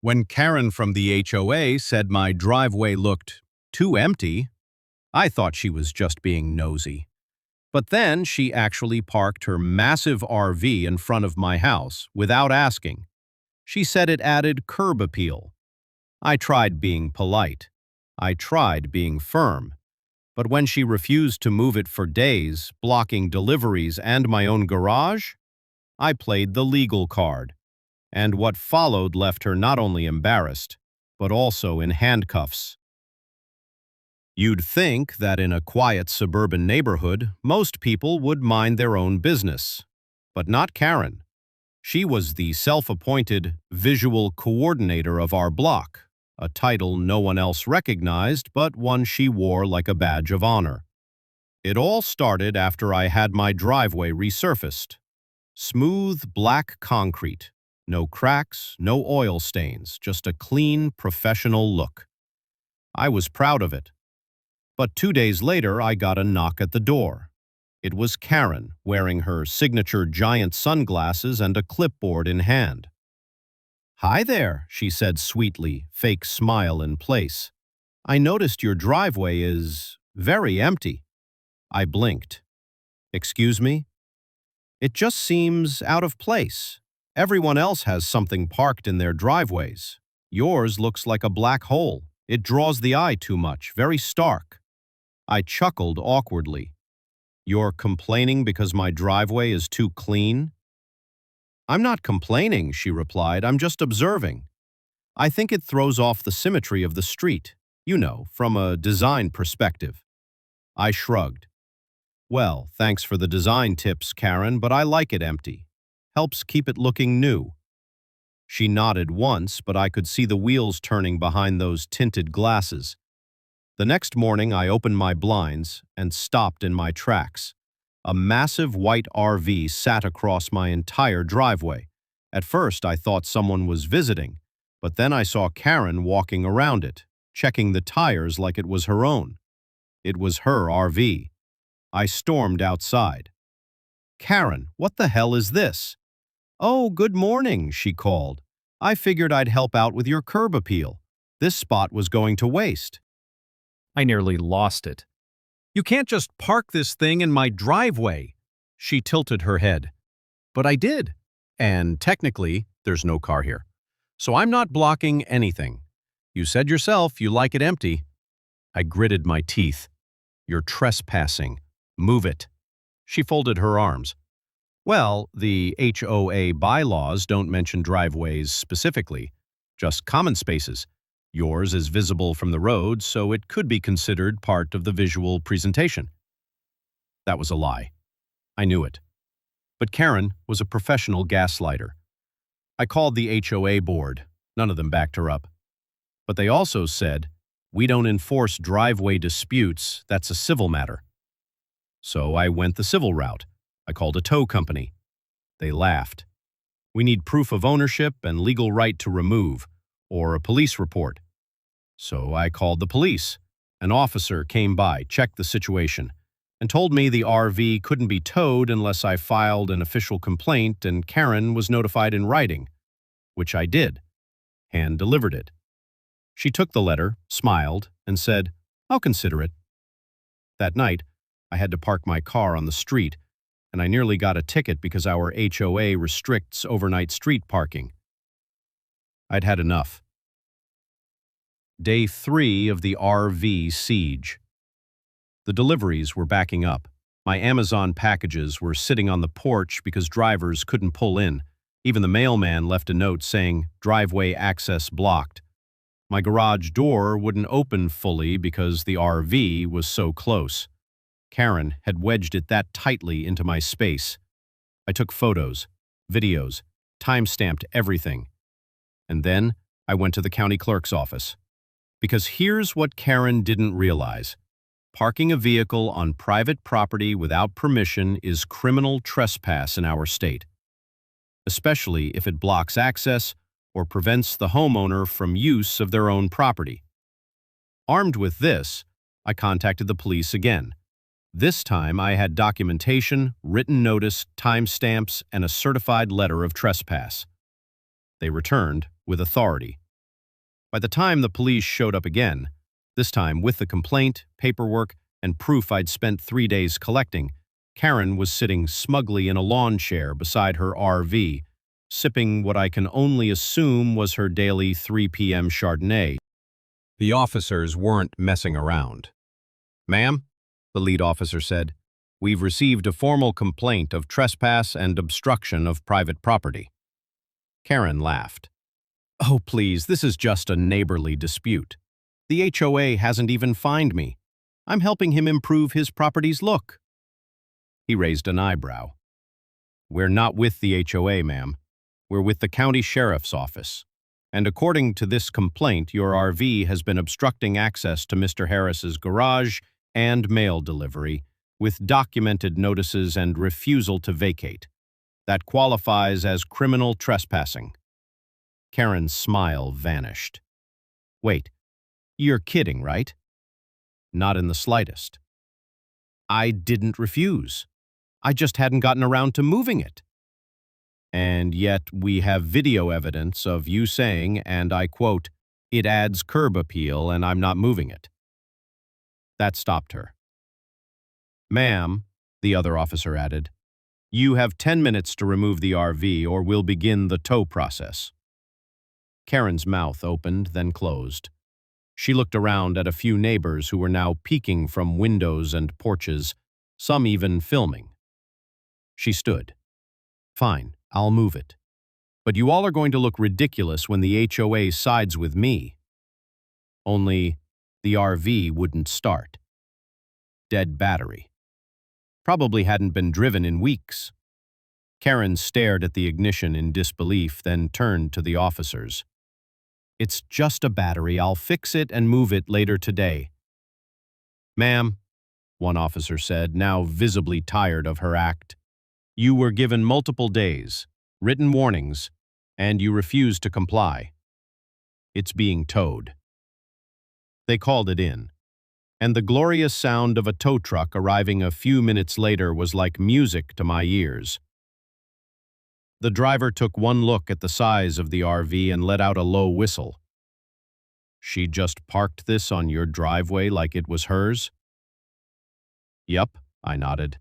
When Karen from the HOA said my driveway looked too empty, I thought she was just being nosy. But then she actually parked her massive RV in front of my house without asking. She said it added curb appeal. I tried being polite. I tried being firm. But when she refused to move it for days, blocking deliveries and my own garage, I played the legal card. And what followed left her not only embarrassed, but also in handcuffs. You'd think that in a quiet suburban neighborhood, most people would mind their own business. But not Karen. She was the self-appointed visual coordinator of our block, a title no one else recognized, but one she wore like a badge of honor. It all started after I had my driveway resurfaced. Smooth black concrete. No cracks, no oil stains, just a clean, professional look. I was proud of it. But 2 days later, I got a knock at the door. It was Karen, wearing her signature giant sunglasses and a clipboard in hand. "Hi there," she said sweetly, fake smile in place. "I noticed your driveway is very empty." I blinked. "Excuse me?" "It just seems out of place. Everyone else has something parked in their driveways. Yours looks like a black hole. It draws the eye too much, very stark." I chuckled awkwardly. "You're complaining because my driveway is too clean?" "I'm not complaining," she replied. "I'm just observing. I think it throws off the symmetry of the street, from a design perspective." I shrugged. "Well, thanks for the design tips, Karen, but I like it empty. Helps keep it looking new." She nodded once, but I could see the wheels turning behind those tinted glasses. The next morning, I opened my blinds and stopped in my tracks. A massive white RV sat across my entire driveway. At first, I thought someone was visiting, but then I saw Karen walking around it, checking the tires like it was her own. It was her RV. I stormed outside. "Karen, what the hell is this?" "Oh, good morning," she called. "I figured I'd help out with your curb appeal. This spot was going to waste." I nearly lost it. "You can't just park this thing in my driveway." She tilted her head. "But I did. And technically, there's no car here. So I'm not blocking anything. You said yourself you like it empty." I gritted my teeth. "You're trespassing. Move it." She folded her arms. "Well, the HOA bylaws don't mention driveways specifically, just common spaces. Yours is visible from the road, so it could be considered part of the visual presentation." That was a lie. I knew it. But Karen was a professional gaslighter. I called the HOA board. None of them backed her up. But they also said, "We don't enforce driveway disputes, that's a civil matter." So I went the civil route. I called a tow company. They laughed. "We need proof of ownership and legal right to remove, or a police report." So I called the police. An officer came by, checked the situation, and told me the RV couldn't be towed unless I filed an official complaint and Karen was notified in writing, which I did. Hand-delivered it. She took the letter, smiled, and said, "I'll consider it." That night, I had to park my car on the street, and I nearly got a ticket because our HOA restricts overnight street parking. I'd had enough. Day 3 of the RV siege. The deliveries were backing up. My Amazon packages were sitting on the porch because drivers couldn't pull in. Even the mailman left a note saying, "Driveway access blocked." My garage door wouldn't open fully because the RV was so close. Karen had wedged it that tightly into my space. I took photos, videos, time-stamped everything. And then I went to the county clerk's office. Because here's what Karen didn't realize. Parking a vehicle on private property without permission is criminal trespass in our state, especially if it blocks access or prevents the homeowner from use of their own property. Armed with this, I contacted the police again. This time I had documentation, written notice, timestamps, and a certified letter of trespass. They returned with authority. By the time the police showed up again, this time with the complaint, paperwork, and proof I'd spent 3 days collecting, Karen was sitting smugly in a lawn chair beside her RV, sipping what I can only assume was her daily 3 p.m. Chardonnay. The officers weren't messing around. "Ma'am," the lead officer said, "we've received a formal complaint of trespass and obstruction of private property." Karen laughed. "Oh, please, this is just a neighborly dispute. The HOA hasn't even fined me. I'm helping him improve his property's look." He raised an eyebrow. "We're not with the HOA, ma'am. We're with the county sheriff's office. And according to this complaint, your RV has been obstructing access to Mr. Harris's garage and mail delivery, with documented notices and refusal to vacate. That qualifies as criminal trespassing." Karen's smile vanished. "Wait, you're kidding, right?" "Not in the slightest. I didn't refuse. I just hadn't gotten around to moving it. And yet we have video evidence of you saying, and I quote, 'It adds curb appeal and I'm not moving it.'" That stopped her. "Ma'am," the other officer added, "you have 10 minutes to remove the RV or we'll begin the tow process." Karen's mouth opened, then closed. She looked around at a few neighbors who were now peeking from windows and porches, some even filming. She stood. "Fine, I'll move it. But you all are going to look ridiculous when the HOA sides with me." Only the RV wouldn't start. Dead battery. Probably hadn't been driven in weeks. Karen stared at the ignition in disbelief, then turned to the officers. "It's just a battery. I'll fix it and move it later today." "Ma'am," one officer said, now visibly tired of her act, "you were given multiple days, written warnings, and you refused to comply. It's being towed." They called it in, and the glorious sound of a tow truck arriving a few minutes later was like music to my ears. The driver took one look at the size of the RV and let out a low whistle. "She just parked this on your driveway like it was hers?" "Yup," I nodded.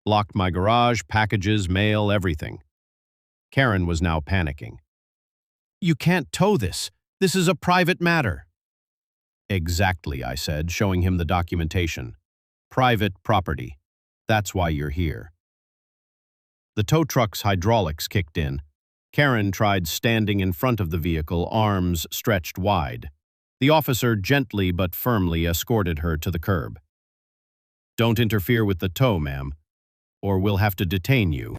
"Locked my garage, packages, mail, everything." Karen was now panicking. "You can't tow this. This is a private matter." "Exactly," I said, showing him the documentation. "Private property. That's why you're here." The tow truck's hydraulics kicked in. Karen tried standing in front of the vehicle, arms stretched wide. The officer gently but firmly escorted her to the curb. "Don't interfere with the tow, ma'am, or we'll have to detain you."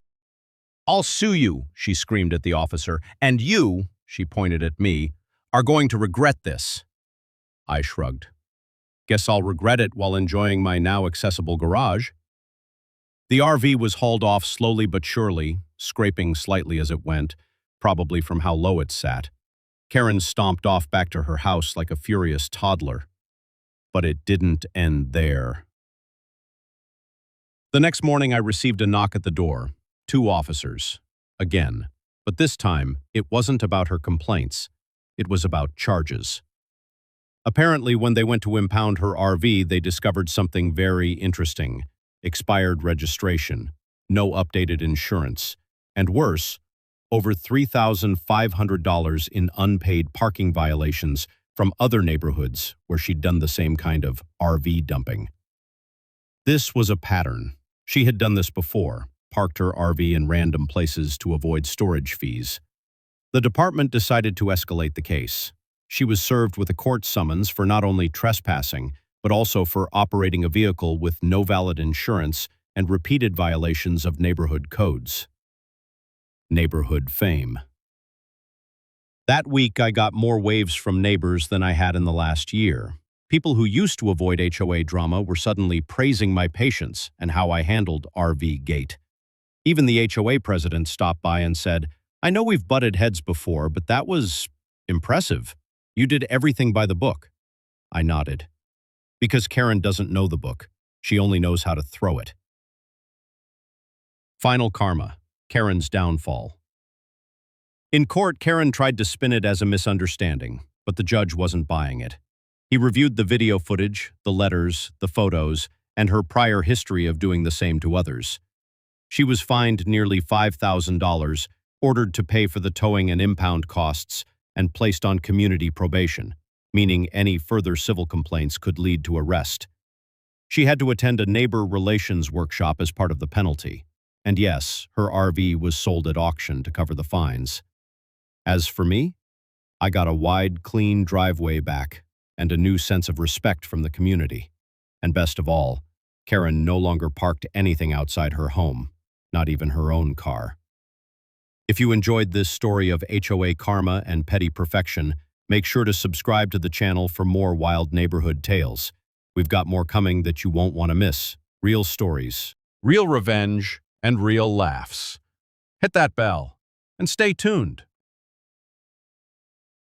"I'll sue you," she screamed at the officer, "and you," she pointed at me, "are going to regret this." I shrugged. "Guess I'll regret it while enjoying my now accessible garage." The RV was hauled off slowly but surely, scraping slightly as it went, probably from how low it sat. Karen stomped off back to her house like a furious toddler. But it didn't end there. The next morning I received a knock at the door. 2 officers. Again. But this time, it wasn't about her complaints. It was about charges. Apparently, when they went to impound her RV, they discovered something very interesting. Expired registration, no updated insurance, and worse, over $3,500 in unpaid parking violations from other neighborhoods where she'd done the same kind of RV dumping. This was a pattern. She had done this before, parked her RV in random places to avoid storage fees. The department decided to escalate the case. She was served with a court summons for not only trespassing, but also for operating a vehicle with no valid insurance and repeated violations of neighborhood codes. Neighborhood fame. That week, I got more waves from neighbors than I had in the last year. People who used to avoid HOA drama were suddenly praising my patience and how I handled RV Gate. Even the HOA president stopped by and said, "I know we've butted heads before, but that was impressive. You did everything by the book." I nodded. Because Karen doesn't know the book. She only knows how to throw it. Final karma. Karen's downfall. In court, Karen tried to spin it as a misunderstanding. but the judge wasn't buying it. He reviewed the video footage, the letters, the photos, and her prior history of doing the same to others. She was fined nearly $5,000, ordered to pay for the towing and impound costs, and placed on community probation, meaning any further civil complaints could lead to arrest. She had to attend a neighbor relations workshop as part of the penalty. And yes, her RV was sold at auction to cover the fines. As for me, I got a wide, clean driveway back and a new sense of respect from the community. And best of all, Karen no longer parked anything outside her home, not even her own car. If you enjoyed this story of HOA karma and petty perfection, make sure to subscribe to the channel for more wild neighborhood tales. We've got more coming that you won't want to miss. Real stories, real revenge, and real laughs. Hit that bell and stay tuned.